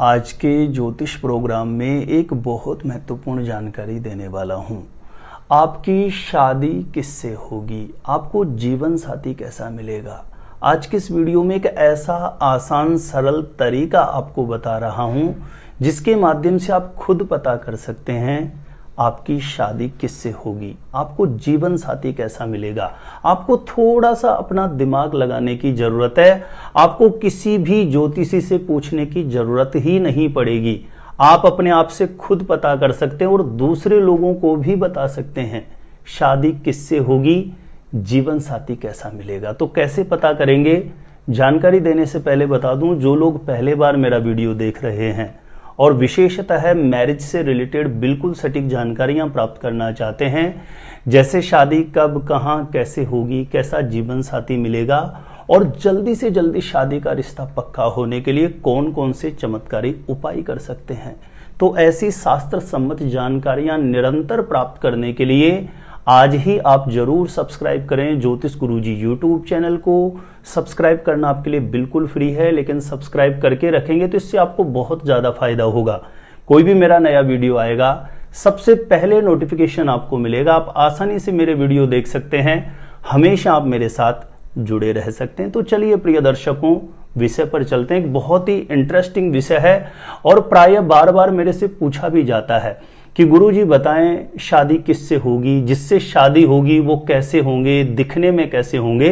आज के ज्योतिष प्रोग्राम में एक बहुत महत्वपूर्ण जानकारी देने वाला हूँ। आपकी शादी किससे होगी, आपको जीवन साथी कैसा मिलेगा। आज के इस वीडियो में एक ऐसा आसान सरल तरीका आपको बता रहा हूँ जिसके माध्यम से आप खुद पता कर सकते हैं आपकी शादी किससे होगी, आपको जीवन साथी कैसा मिलेगा। आपको थोड़ा सा अपना दिमाग लगाने की जरूरत है। आपको किसी भी ज्योतिषी से पूछने की जरूरत ही नहीं पड़ेगी। आप अपने आप से खुद पता कर सकते हैं और दूसरे लोगों को भी बता सकते हैं शादी किससे होगी, जीवन साथी कैसा मिलेगा। तो कैसे पता करेंगे, जानकारी देने से पहले बता दूं, जो लोग पहले बार मेरा वीडियो देख रहे हैं और विशेषतः मैरिज से रिलेटेड बिल्कुल सटीक जानकारियां प्राप्त करना चाहते हैं, जैसे शादी कब, कहां, कैसे होगी, कैसा जीवन साथी मिलेगा और जल्दी से जल्दी शादी का रिश्ता पक्का होने के लिए कौन कौन से चमत्कारी उपाय कर सकते हैं, तो ऐसी शास्त्र सम्मत जानकारियां निरंतर प्राप्त करने के लिए आज ही आप जरूर सब्सक्राइब करें ज्योतिष गुरुजी यूट्यूब चैनल को। सब्सक्राइब करना आपके लिए बिल्कुल फ्री है, लेकिन सब्सक्राइब करके रखेंगे तो इससे आपको बहुत ज्यादा फायदा होगा। कोई भी मेरा नया वीडियो आएगा सबसे पहले नोटिफिकेशन आपको मिलेगा। आप आसानी से मेरे वीडियो देख सकते हैं, हमेशा आप मेरे साथ जुड़े रह सकते हैं। तो चलिए प्रिय दर्शकों, विषय पर चलते हैं। एक बहुत ही इंटरेस्टिंग विषय है और प्रायः बार बार मेरे से पूछा भी जाता है कि गुरुजी बताएं शादी किससे होगी, जिससे शादी होगी वो कैसे होंगे, दिखने में कैसे होंगे।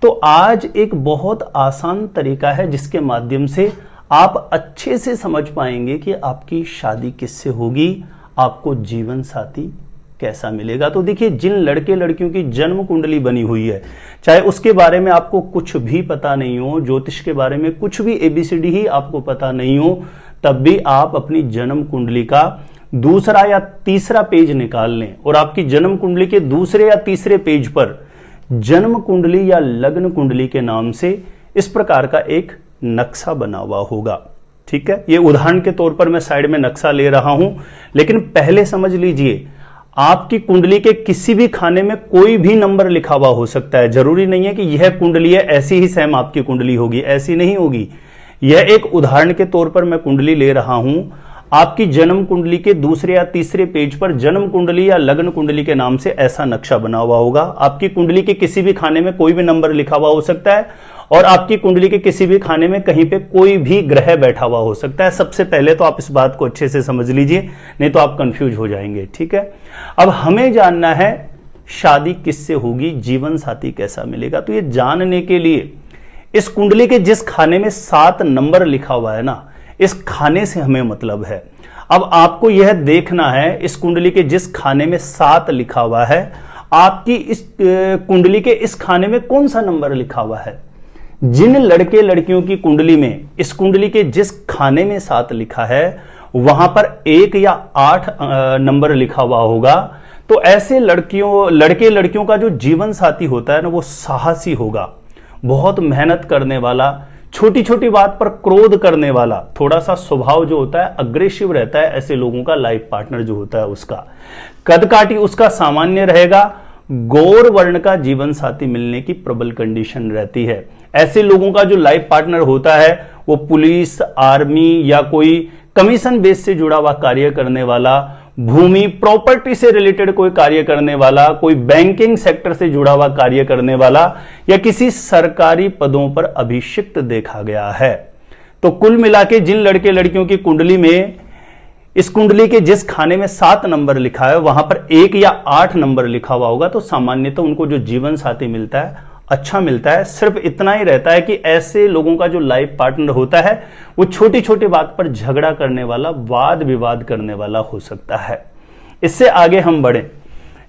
तो आज एक बहुत आसान तरीका है जिसके माध्यम से आप अच्छे से समझ पाएंगे कि आपकी शादी किससे होगी, आपको जीवन साथी कैसा मिलेगा। तो देखिए, जिन लड़के लड़कियों की जन्म कुंडली बनी हुई है, चाहे उसके बारे में आपको कुछ भी पता नहीं हो, ज्योतिष के बारे में कुछ भी ABCD ही आपको पता नहीं हो, तब भी आप अपनी जन्म कुंडली का दूसरा या तीसरा पेज निकाल लें और आपकी जन्म कुंडली के दूसरे या तीसरे पेज पर जन्म कुंडली या लग्न कुंडली के नाम से इस प्रकार का एक नक्शा बना हुआ होगा। ठीक है, ये उदाहरण के तौर पर मैं साइड में नक्शा ले रहा हूं, लेकिन पहले समझ लीजिए आपकी कुंडली के किसी भी खाने में कोई भी नंबर लिखा हुआ हो सकता है। जरूरी नहीं है कि यह कुंडली है ऐसी ही सेम आपकी कुंडली होगी, ऐसी नहीं होगी। यह एक उदाहरण के तौर पर मैं कुंडली ले रहा हूं। आपकी जन्म कुंडली के दूसरे या तीसरे पेज पर जन्म कुंडली या लग्न कुंडली के नाम से ऐसा नक्शा बना हुआ होगा। आपकी कुंडली के किसी भी खाने में कोई भी नंबर लिखा हुआ हो सकता है और आपकी कुंडली के किसी भी खाने में कहीं पे कोई भी ग्रह बैठा हुआ हो सकता है। सबसे पहले तो आप इस बात को अच्छे से समझ लीजिए, नहीं तो आप कंफ्यूज हो जाएंगे। ठीक है, अब हमें जानना है शादी किससे होगी, जीवन साथी कैसा मिलेगा। तो ये जानने के लिए इस कुंडली के जिस खाने में 7 नंबर लिखा हुआ है ना, इस खाने से हमें मतलब है। अब आपको यह देखना है इस कुंडली के जिस खाने में 7 लिखा हुआ है, आपकी इस कुंडली के इस खाने में कौन सा नंबर लिखा हुआ है। जिन लड़के लड़कियों की कुंडली में इस कुंडली के जिस खाने में 7 लिखा है वहां पर 1 या 8 नंबर लिखा हुआ होगा, तो ऐसे लड़के लड़कियों का जो जीवन साथी होता है ना, वो साहसी होगा, बहुत मेहनत करने वाला, छोटी छोटी बात पर क्रोध करने वाला, थोड़ा सा स्वभाव जो होता है अग्रेसिव रहता है। ऐसे लोगों का लाइफ पार्टनर जो होता है उसका कद काठी उसका सामान्य रहेगा। गौर वर्ण का जीवन साथी मिलने की प्रबल कंडीशन रहती है। ऐसे लोगों का जो लाइफ पार्टनर होता है वो पुलिस, आर्मी या कोई कमीशन बेस से जुड़ा हुआ कार्य करने वाला, भूमि प्रॉपर्टी से रिलेटेड कोई कार्य करने वाला, कोई बैंकिंग सेक्टर से जुड़ा हुआ कार्य करने वाला या किसी सरकारी पदों पर अभिषिक्त देखा गया है। तो कुल मिला के जिन लड़के लड़कियों की कुंडली में इस कुंडली के जिस खाने में 7 नंबर लिखा है वहां पर 1 या 8 नंबर लिखा हुआ होगा, तो सामान्यतः उनको जो जीवन साथी मिलता है अच्छा मिलता है। सिर्फ इतना ही रहता है कि ऐसे लोगों का जो लाइफ पार्टनर होता है वो छोटी छोटी बात पर झगड़ा करने वाला, वाद विवाद करने वाला हो सकता है। इससे आगे हम बढ़े,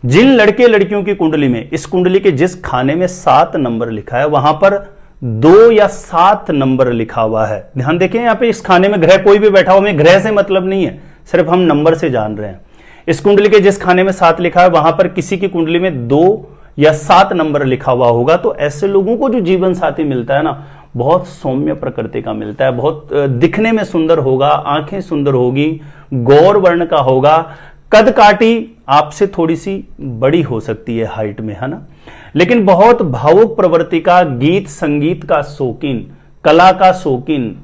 जिन लड़के लड़कियों की कुंडली में इस कुंडली के जिस खाने में 7 नंबर लिखा है वहां पर 2 या 7 नंबर लिखा हुआ है। ध्यान देखें, यहां पे इस खाने में ग्रह कोई भी बैठा हुआ, हमें ग्रह से मतलब नहीं है, सिर्फ हम नंबर से जान रहे हैं। इस कुंडली के जिस खाने में 7 लिखा है वहां पर किसी की कुंडली में 2 या 7 नंबर लिखा हुआ होगा, तो ऐसे लोगों को जो जीवन साथी मिलता है ना, बहुत सौम्य प्रकृति का मिलता है, बहुत दिखने में सुंदर होगा, आंखें सुंदर होगी, गौर वर्ण का होगा, कद काठी आपसे थोड़ी सी बड़ी हो सकती है हाइट में, है ना, लेकिन बहुत भावुक प्रवृत्ति का, गीत संगीत का शौकीन, कला का शौकीन,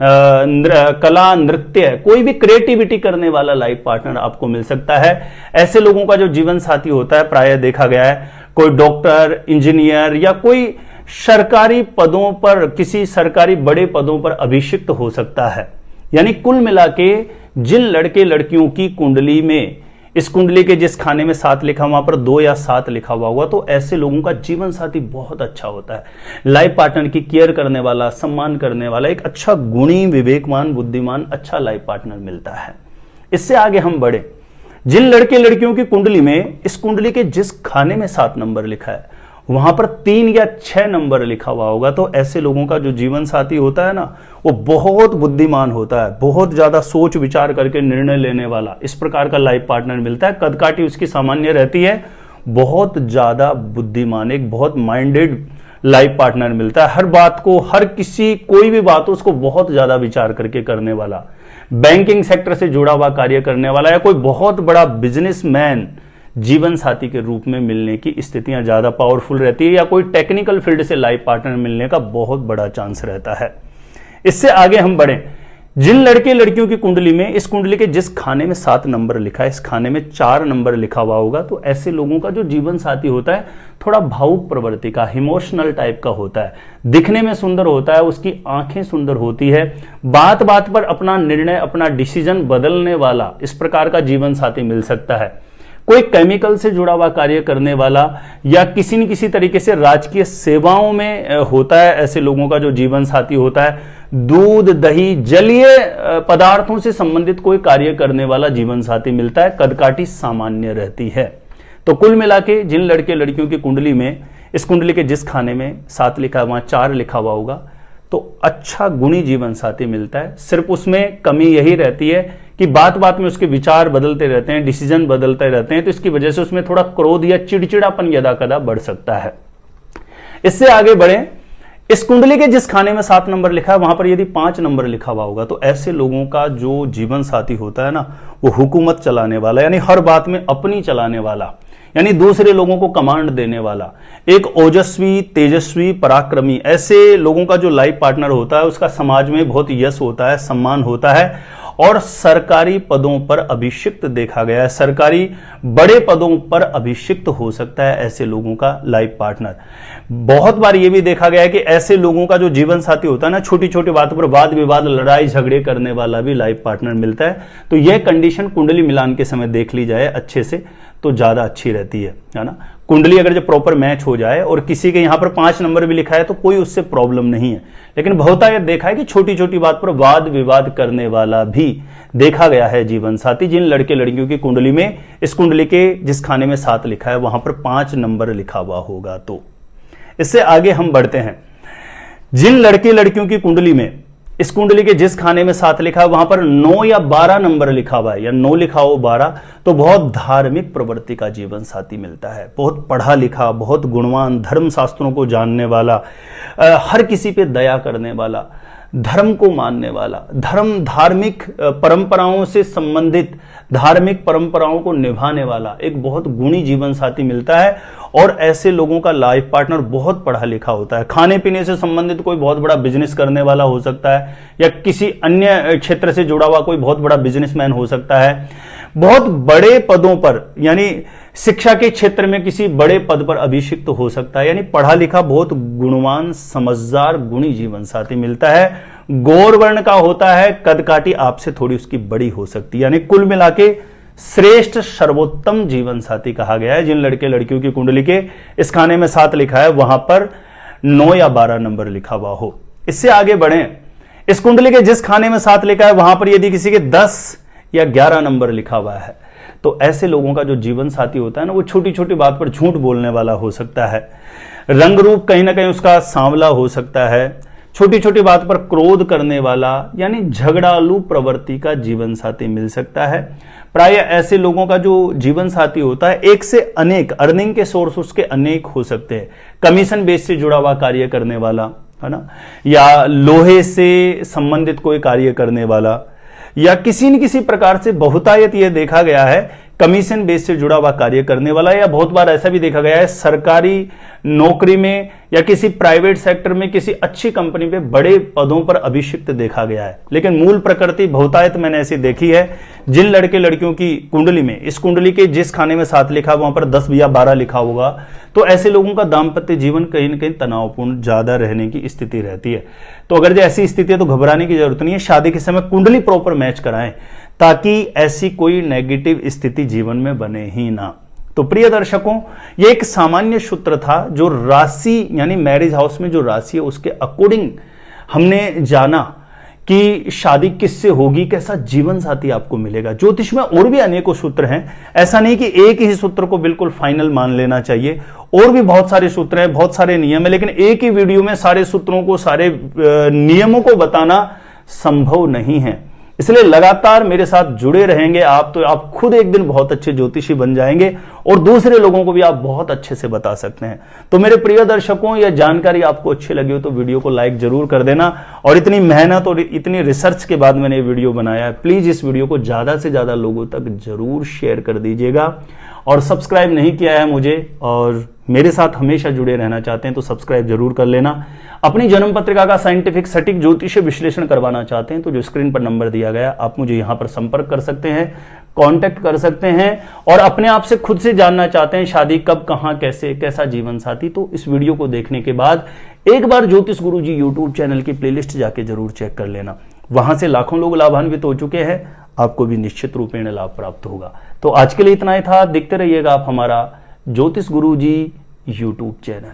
कला, नृत्य, कोई भी क्रिएटिविटी करने वाला लाइफ पार्टनर आपको मिल सकता है। ऐसे लोगों का जो जीवन साथी होता है प्रायः देखा गया है कोई डॉक्टर, इंजीनियर या कोई सरकारी पदों पर, किसी सरकारी बड़े पदों पर अभिषिक्त हो सकता है। यानी कुल मिला के जिन लड़के लड़कियों की कुंडली में, इस कुंडली के जिस खाने में 7 लिखा वहां पर 2 या 7 लिखा हुआ होगा, तो ऐसे लोगों का जीवन साथी बहुत अच्छा होता है। लाइफ पार्टनर की केयर करने वाला, सम्मान करने वाला, एक अच्छा गुणी, विवेकवान, बुद्धिमान, अच्छा लाइफ पार्टनर मिलता है। इससे आगे हम बढ़े, जिन लड़के लड़कियों की कुंडली में, इस कुंडली के जिस खाने में 7 नंबर लिखा है वहां पर 3 या 6 नंबर लिखा हुआ होगा, तो ऐसे लोगों का जो जीवन साथी होता है ना, वो बहुत बुद्धिमान होता है, बहुत ज्यादा सोच विचार करके निर्णय लेने वाला, इस प्रकार का लाइफ पार्टनर मिलता है। कदकाठी उसकी सामान्य रहती है, बहुत ज्यादा बुद्धिमान, एक बहुत माइंडेड लाइफ पार्टनर मिलता है। हर बात को, हर किसी, कोई भी बात हो उसको बहुत ज्यादा विचार करके करने वाला, बैंकिंग सेक्टर से जुड़ा हुआ कार्य करने वाला, या कोई बहुत बड़ा बिजनेसमैन जीवन साथी के रूप में मिलने की स्थितियां ज्यादा पावरफुल रहती है, या कोई टेक्निकल फील्ड से लाइफ पार्टनर मिलने का बहुत बड़ा चांस रहता है। इससे आगे हम बढ़े, जिन लड़के लड़कियों की कुंडली में, इस कुंडली के जिस खाने में 7 नंबर लिखा है, इस खाने में 4 नंबर लिखा हुआ होगा, तो ऐसे लोगों का जो जीवन साथी होता है थोड़ा भावुक प्रवृत्ति का, इमोशनल टाइप का होता है, दिखने में सुंदर होता है, उसकी आंखें सुंदर होती है, बात बात पर अपना निर्णय, अपना डिसीजन बदलने वाला, इस प्रकार का जीवन साथी मिल सकता है। कोई केमिकल से जुड़ा हुआ कार्य करने वाला, या किसी न किसी तरीके से राजकीय सेवाओं में होता है, ऐसे लोगों का जो जीवन साथी होता है। दूध, दही, जलीय पदार्थों से संबंधित कोई कार्य करने वाला जीवन साथी मिलता है। कदकाठी सामान्य रहती है। तो कुल मिला के जिन लड़के लड़कियों की कुंडली में, इस कुंडली के जिस खाने में 7 लिखा है वहां 4 लिखा हुआ होगा, तो अच्छा गुणी जीवन साथी मिलता है। सिर्फ उसमें कमी यही रहती है कि बात बात में उसके विचार बदलते रहते हैं, डिसीजन बदलते रहते हैं, तो इसकी वजह से उसमें थोड़ा क्रोध या चिड़चिड़ापन यदा कदा बढ़ सकता है। इससे आगे बढ़े, इस कुंडली के जिस खाने में 7 नंबर लिखा है वहां पर यदि 5 नंबर लिखा हुआ होगा, तो ऐसे लोगों का जो जीवन साथी होता है ना, वो हुकूमत चलाने वाला, यानी हर बात में अपनी चलाने वाला, यानी दूसरे लोगों को कमांड देने वाला, एक ओजस्वी, तेजस्वी, पराक्रमी, ऐसे लोगों का जो लाइफ पार्टनर होता है उसका समाज में बहुत यश होता है, सम्मान होता है, और सरकारी पदों पर अभिषिक्त देखा गया है। सरकारी बड़े पदों पर अभिषिक्त हो सकता है ऐसे लोगों का लाइफ पार्टनर। बहुत बार यह भी देखा गया है कि ऐसे लोगों का जो जीवन साथी होता है ना, छोटी छोटी बातों पर वाद विवाद, लड़ाई झगड़े करने वाला भी लाइफ पार्टनर मिलता है। तो यह कंडीशन कुंडली मिलान के समय देख ली जाए अच्छे से तो ज्यादा अच्छी रहती है ना। कुंडली अगर जो प्रॉपर मैच हो जाए और किसी के यहां पर 5 नंबर भी लिखा है तो कोई उससे प्रॉब्लम नहीं है, लेकिन बहुतायत देखा है कि छोटी छोटी बात पर वाद विवाद करने वाला भी देखा गया है जीवन साथी जिन लड़के लड़कियों की कुंडली में, इस कुंडली के जिस खाने में 7 लिखा है वहां पर 5 नंबर लिखा हुआ होगा। तो इससे आगे हम बढ़ते हैं, जिन लड़के लड़कियों की कुंडली में, इस कुंडली के जिस खाने में 7 लिखा है वहां पर 9 या 12 नंबर लिखा हुआ है, या 9 लिखा हो 12, तो बहुत धार्मिक प्रवृत्ति का जीवन साथी मिलता है। बहुत पढ़ा लिखा, बहुत गुणवान, धर्म शास्त्रों को जानने वाला, हर किसी पे दया करने वाला, धर्म को मानने वाला, धार्मिक परंपराओं से संबंधित धार्मिक परंपराओं को निभाने वाला एक बहुत गुणी जीवन साथी मिलता है। और ऐसे लोगों का लाइफ पार्टनर बहुत पढ़ा लिखा होता है, खाने पीने से संबंधित कोई बहुत बड़ा बिजनेस करने वाला हो सकता है, या किसी अन्य क्षेत्र से जुड़ा हुआ कोई बहुत बड़ा बिजनेसमैन हो सकता है, बहुत बड़े पदों पर, यानी शिक्षा के क्षेत्र में किसी बड़े पद पर अभिषिक्त हो सकता है, यानी पढ़ा लिखा बहुत गुणवान, समझदार, गुणी जीवन साथी मिलता है। गौर वर्ण का होता है, कदकाठी आपसे थोड़ी उसकी बड़ी हो सकती है, यानी कुल मिला के श्रेष्ठ सर्वोत्तम जीवन साथी कहा गया है जिन लड़के लड़कियों की कुंडली के इस खाने में 7 लिखा है वहां पर 9 या 12 नंबर लिखा हुआ हो। इससे आगे बढ़े, इस कुंडली के जिस खाने में 7 लिखा है वहां पर यदि किसी के 10 या 11 नंबर लिखा हुआ है, तो ऐसे लोगों का जो जीवन साथी होता है ना, वो छोटी छोटी बात पर झूठ बोलने वाला हो सकता है, रंग रूप कहीं ना कहीं उसका सांवला हो सकता है, छोटी छोटी बात पर क्रोध करने वाला, यानी झगड़ालू प्रवृत्ति का जीवन साथी मिल सकता है। प्राय ऐसे लोगों का जो जीवन साथी होता है एक से अनेक अर्निंग के सोर्स उसके अनेक हो सकते हैं, कमीशन बेस से जुड़ा हुआ कार्य करने वाला है ना, या लोहे से संबंधित कोई कार्य करने वाला, या किसी न किसी प्रकार से बहुतायत यह देखा गया है कमीशन बेस से जुड़ा हुआ कार्य करने वाला है, या बहुत बार ऐसा भी देखा गया है सरकारी नौकरी में या किसी प्राइवेट सेक्टर में किसी अच्छी कंपनी पे बड़े पदों पर अभिषिक्त देखा गया है। लेकिन मूल प्रकृति बहुतायत मैंने ऐसी देखी है, जिन लड़के लड़कियों की कुंडली में, इस कुंडली के जिस खाने में 7 लिखा वहां पर 10 या 12 लिखा होगा, तो ऐसे लोगों का दाम्पत्य जीवन कहीं ना कहीं तनावपूर्ण ज्यादा रहने की स्थिति रहती है। तो अगर जो ऐसी स्थिति है तो घबराने की जरूरत नहीं है, शादी के समय कुंडली प्रॉपर मैच कराएं ताकि ऐसी कोई नेगेटिव स्थिति जीवन में बने ही ना। तो प्रिय दर्शकों, यह एक सामान्य सूत्र था जो राशि यानी मैरिज हाउस में जो राशि है उसके अकॉर्डिंग हमने जाना कि शादी किससे होगी, कैसा जीवन साथी आपको मिलेगा। ज्योतिष में और भी अनेकों सूत्र हैं, ऐसा नहीं कि एक ही सूत्र को बिल्कुल फाइनल मान लेना चाहिए, और भी बहुत सारे सूत्र हैं, बहुत सारे नियम है, लेकिन एक ही वीडियो में सारे सूत्रों को, सारे नियमों को बताना संभव नहीं है। इसलिए लगातार मेरे साथ जुड़े रहेंगे आप, तो आप खुद एक दिन बहुत अच्छे ज्योतिषी बन जाएंगे और दूसरे लोगों को भी आप बहुत अच्छे से बता सकते हैं। तो मेरे प्रिय दर्शकों, यह जानकारी आपको अच्छी लगी हो तो वीडियो को लाइक जरूर कर देना, और इतनी मेहनत और इतनी रिसर्च के बाद मैंने ये वीडियो बनाया है, प्लीज इस वीडियो को ज्यादा से ज्यादा लोगों तक जरूर शेयर कर दीजिएगा। और सब्सक्राइब नहीं किया है मुझे और मेरे साथ हमेशा जुड़े रहना चाहते हैं तो सब्सक्राइब जरूर कर लेना। अपनी जन्म पत्रिका का साइंटिफिक सटीक ज्योतिषीय विश्लेषण करवाना चाहते हैं तो जो स्क्रीन पर नंबर दिया गया आप मुझे यहां पर संपर्क कर सकते हैं, कांटेक्ट कर सकते हैं। और अपने आप से खुद से जानना चाहते हैं शादी कब, कहां, कैसे, कैसा जीवन साथी, तो इस वीडियो को देखने के बाद एक बार ज्योतिष गुरुजी यूट्यूब चैनल की प्लेलिस्ट जाके जरूर चेक कर लेना। वहां से लाखों लोग लाभान्वित हो चुके हैं, आपको भी निश्चित रूपेण लाभ प्राप्त होगा। तो आज के लिए इतना ही था। देखते रहिएगा आप हमारा ज्योतिष गुरुजी यूट्यूब चैनल।